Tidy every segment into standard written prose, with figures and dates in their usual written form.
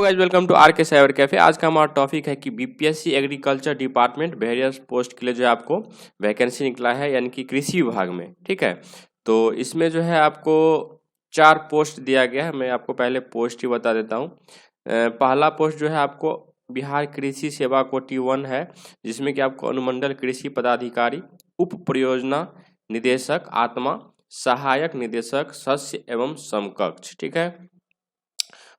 Guys, welcome to are के cyber cafe. आज का हमारा टॉपिक है कि BPSC agriculture department various post के लिए जो है आपको वैकेंसी निकला है, यानी कि कृषि विभाग में। ठीक है, तो इसमें जो है आपको 4 पोस्ट दिया गया है। मैं आपको पहले पोस्ट ही बता देता हूँ। पहला पोस्ट जो है आपको बिहार कृषि सेवा कोटि 1 है, जिसमें कि आपको अनुमंडल कृषि पदाधिकारी, उप परियोजना निदेशक आत्मा, सहायक निदेशक शस्य एवं समकक्ष। ठीक है,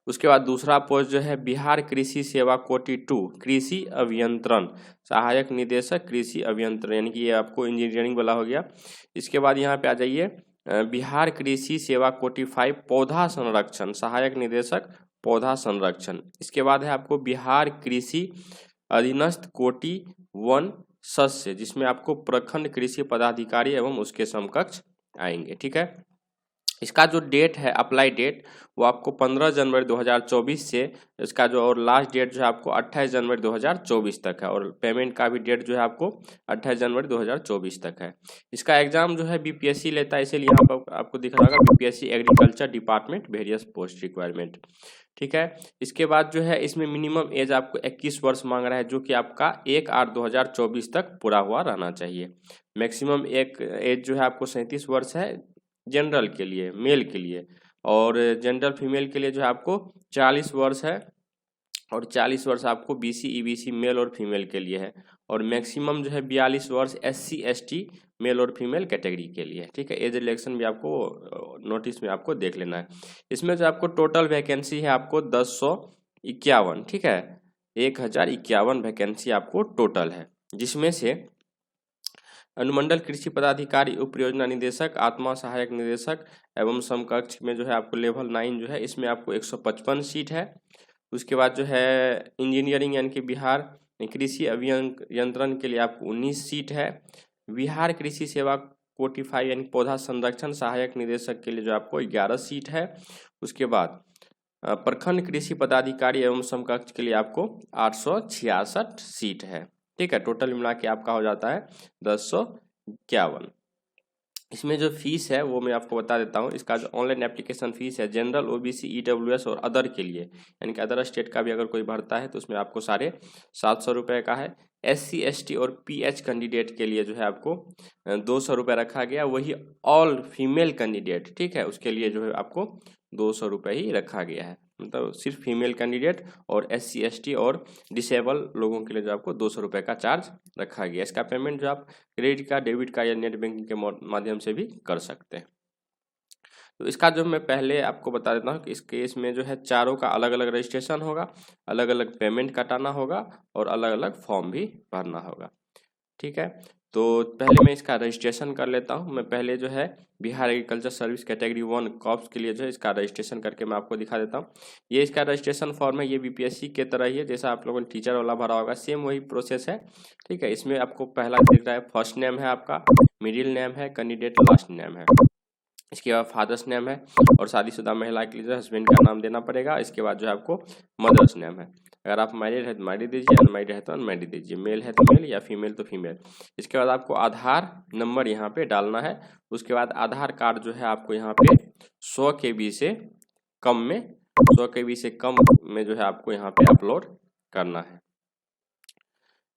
उसके बाद दूसरा पोस्ट जो है बिहार कृषि सेवा कोटि 2 कृषि अभियंत्रण सहायक निदेशक कृषि अभियंत्रण, यानी कि ये आपको इंजीनियरिंग वाला हो गया। इसके बाद यहाँ पे आ जाइए बिहार कृषि सेवा कोटि 5 पौधा संरक्षण सहायक निदेशक पौधा संरक्षण। इसके बाद है आपको बिहार कृषि अधीनस्थ कोटि 1 शस्य, जिसमें आपको प्रखंड कृषि पदाधिकारी एवं उसके समकक्ष आएंगे। ठीक है, इसका जो डेट है अप्लाई डेट वो आपको 15 जनवरी 2024 से इसका जो और लास्ट डेट जो है आपको 28 जनवरी 2024 तक है, और पेमेंट का भी डेट जो है आपको 28 जनवरी 2024 तक है। इसका एग्जाम जो है बीपीएससी लेता है, इसीलिए यहाँ पर आपको दिख रहा होगा BPSC agriculture department various post requirement. ठीक है, इसके बाद जो है इसमें मिनिमम एज आपको 21 वर्ष मांग रहा है, जो कि आपका 1/8/2024 तक पूरा हुआ रहना चाहिए। मैक्सिमम एक एज जो है आपको 37 वर्ष है जनरल के लिए, मेल के लिए, और जनरल फीमेल के लिए जो है आपको 40 वर्ष है, और 40 वर्ष आपको बीसी ईबीसी मेल और फीमेल के लिए है, और मैक्सिमम जो है 42 वर्ष एससी एसटी मेल और फीमेल कैटेगरी के लिए। ठीक है, एज रिलेक्शन भी आपको नोटिस में आपको देख लेना है। इसमें जो आपको टोटल वैकेंसी है आपको 1051। ठीक है, 1051 वैकेंसी आपको टोटल है, जिसमें से अनुमंडल कृषि पदाधिकारी, उप परियोजना निदेशक, आत्मा सहायक निदेशक एवं समकक्ष में जो है आपको लेवल 9 जो है इसमें आपको 155 सीट है। उसके बाद जो है इंजीनियरिंग यानी कि बिहार कृषि अभियंत्रण के लिए आपको 19 सीट है। बिहार कृषि सेवा कोटि 5 यानी पौधा संरक्षण सहायक निदेशक के लिए जो आपको 11 सीट है। उसके बाद प्रखंड कृषि पदाधिकारी एवं समकक्ष के लिए आपको 866 सीट है। ठीक है, टोटल मिला के आपका हो जाता है 1051। इसमें जो फीस है वो मैं आपको बता देता हूँ। इसका जो ऑनलाइन एप्लीकेशन फीस है जनरल ओबीसी ईडब्ल्यूएस और अदर के लिए, यानी कि अदर स्टेट का भी अगर कोई भरता है तो उसमें आपको 750 रुपये का है। एससी एसटी और पीएच कैंडिडेट के लिए जो है आपको 200 रुपये रखा गया। वही ऑल फीमेल कैंडिडेट, ठीक है, उसके लिए जो है आपको 200 रुपये ही रखा गया है। मतलब सिर्फ फीमेल कैंडिडेट और एससी एसटी और डिसेबल लोगों के लिए जो आपको 200 रुपये का चार्ज रखा गया। इसका पेमेंट जो आप क्रेडिट कार्ड, डेबिट कार्ड या नेट बैंकिंग के माध्यम से भी कर सकते हैं। तो इसका जो मैं पहले आपको बता देता हूँ कि इस केस में जो है चारों का अलग अलग रजिस्ट्रेशन होगा, अलग अलग पेमेंट कटाना होगा और अलग अलग फॉर्म भी भरना होगा। ठीक है, तो पहले मैं इसका रजिस्ट्रेशन कर लेता हूँ। मैं पहले जो है बिहार एग्रीकल्चर सर्विस कैटेगरी 1 कॉप्स के लिए जो है इसका रजिस्ट्रेशन करके मैं आपको दिखा देता हूँ। ये इसका रजिस्ट्रेशन फॉर्म है, ये बीपीएससी के तरह ही है जैसा आप लोगों ने टीचर वाला भरा होगा, सेम वही प्रोसेस है। ठीक है, इसमें आपको पहला दिख रहा है फर्स्ट नेम है आपका, मिडिल नेम है, कैंडिडेट लास्ट नेम है। इसके बाद फादर्स नेम है, और शादीशुदा महिला के लिए जो हस्बैंड का नाम देना पड़ेगा। इसके बाद जो है आपको मदर्स नेम है। अगर आप मैरिड है तो मैरिड दीजिए, अनमैरिड है तो अनमैरिड दीजिए, मेल है तो मेल या फीमेल तो फीमेल। इसके बाद आपको आधार नंबर यहाँ पे डालना है। उसके बाद आधार कार्ड जो है आपको यहाँ पे 100 KB से कम में 100 KB से कम में जो है आपको यहाँ पे अपलोड करना है।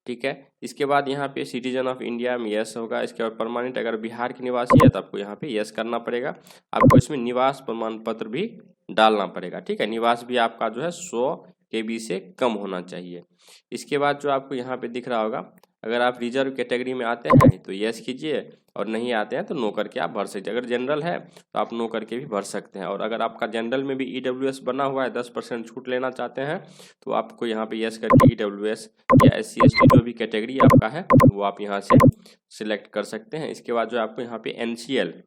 ठीक है, इसके बाद यहाँ पे सिटीजन ऑफ इंडिया में यस होगा। इसके बाद परमानेंट अगर बिहार के निवासी है तो आपको यहाँ पे यस करना पड़ेगा। आपको इसमें निवास प्रमाण पत्र भी डालना पड़ेगा। ठीक है, निवास भी आपका जो है 100 KB से कम होना चाहिए। इसके बाद जो आपको यहाँ पे दिख रहा होगा, अगर आप रिजर्व कैटेगरी में आते हैं तो यस कीजिए, और नहीं आते हैं तो नो करके आप भर सकते हैं। अगर जनरल है तो आप नो करके भी भर सकते हैं। और अगर आपका जनरल में भी ईडब्ल्यूएस बना हुआ है, 10% छूट लेना चाहते हैं तो आपको यहाँ पे यस करके ईडब्ल्यूएस या एससी एसटी जो भी कैटेगरी आपका है वो आप यहाँ से सिलेक्ट कर सकते हैं। इसके बाद जो आपको यहाँ पे एनसीएल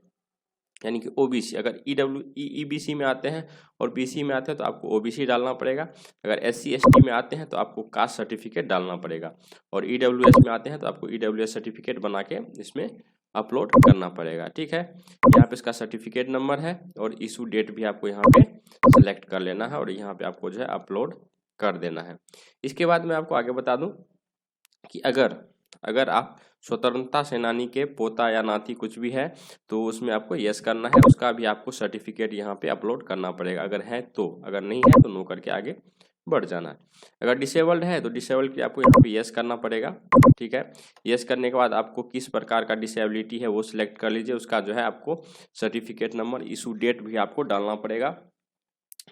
यानी कि ओबीसी, अगर ईबीसी में आते हैं और बीसी में आते हैं तो आपको ओबीसी डालना पड़ेगा। अगर एससी एसटी में आते हैं तो आपको कास्ट सर्टिफिकेट डालना पड़ेगा, और ईडब्ल्यूएस में आते हैं तो आपको ईडब्ल्यूएस सर्टिफिकेट बना के इसमें अपलोड करना पड़ेगा। ठीक है, यहाँ पे इसका सर्टिफिकेट नंबर है और इशू डेट भी आपको यहाँ पे सिलेक्ट कर लेना है, और यहाँ पे आपको जो है अपलोड कर देना है। इसके बाद मैं आपको आगे बता दूं कि अगर आप स्वतंत्रता सेनानी के पोता या नाती कुछ भी है तो उसमें आपको यस करना है। उसका भी आपको सर्टिफिकेट यहाँ पे अपलोड करना पड़ेगा, अगर है तो। अगर नहीं है तो नो करके आगे बढ़ जाना है। अगर डिसेबल्ड है तो डिसेबल्ड के लिए आपको यहाँ पे यस करना पड़ेगा, ठीक है। यस करने के बाद आपको किस प्रकार का डिसेबिलिटी है वो सिलेक्ट कर लीजिए, उसका जो है आपको सर्टिफिकेट नंबर, इशू डेट भी आपको डालना पड़ेगा,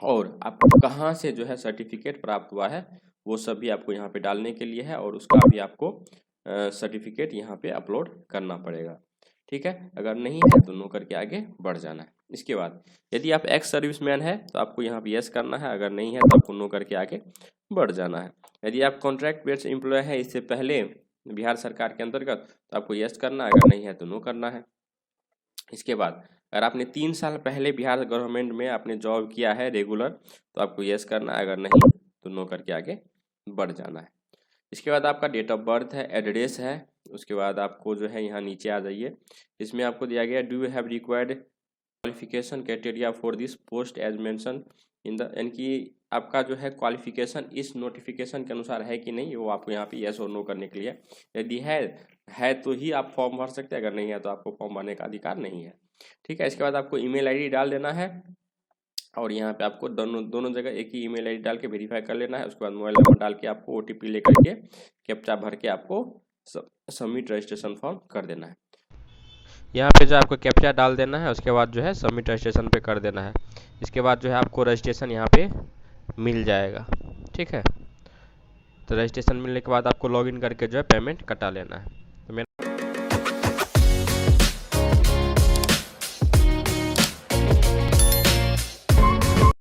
और आपको कहाँ से जो है सर्टिफिकेट प्राप्त हुआ है वो सब भी आपको यहाँ पे डालने के लिए है, और उसका भी आपको सर्टिफिकेट यहाँ पे अपलोड करना पड़ेगा, ठीक है। अगर नहीं है तो नो करके आगे बढ़ जाना है। इसके बाद यदि आप एक्स सर्विसमैन है तो आपको यहाँ पे यस करना है, अगर नहीं है तो आपको नो करके आगे बढ़ जाना है। यदि आप कॉन्ट्रैक्ट बेस्ड एम्प्लॉय है इससे पहले बिहार सरकार के अंतर्गत तो आपको यस करना है, अगर नहीं है तो नो करना है। इसके बाद अगर आपने 3 साल पहले बिहार गवर्नमेंट में आपने जॉब किया है रेगुलर तो आपको यस करना है, अगर नहीं तो नो करके आगे बढ़ जाना है। इसके बाद आपका डेट ऑफ बर्थ है, एड्रेस है, उसके बाद आपको जो है यहाँ नीचे आ जाइए, इसमें आपको दिया गया do you have required qualification criteria for this post as mention in the, यानी कि आपका जो है क्वालिफिकेशन इस नोटिफिकेशन के अनुसार है कि नहीं, वो आपको यहाँ पे यस और नो करने के लिए, यदि है तो ही आप फॉर्म भर सकते हैं, अगर नहीं है तो आपको फॉर्म भरने का अधिकार नहीं है, ठीक है। इसके बाद आपको ईमेल आईडी डाल देना है, और यहाँ पे आपको दोनों जगह एक ही ईमेल आईडी डाल के वेरीफाई कर लेना है। उसके बाद मोबाइल नंबर डाल के आपको ओटीपी लेकर के कैप्चा भर के आपको सबमिट रजिस्ट्रेशन फॉर्म कर देना है। यहाँ पे जो आपको कैप्चा डाल देना है, उसके बाद जो है सबमिट रजिस्ट्रेशन पे कर देना है। इसके बाद जो है आपको रजिस्ट्रेशन यहाँ पे मिल जाएगा, ठीक है। तो रजिस्ट्रेशन मिलने के बाद आपको लॉगिन करके जो है पेमेंट कटा लेना है।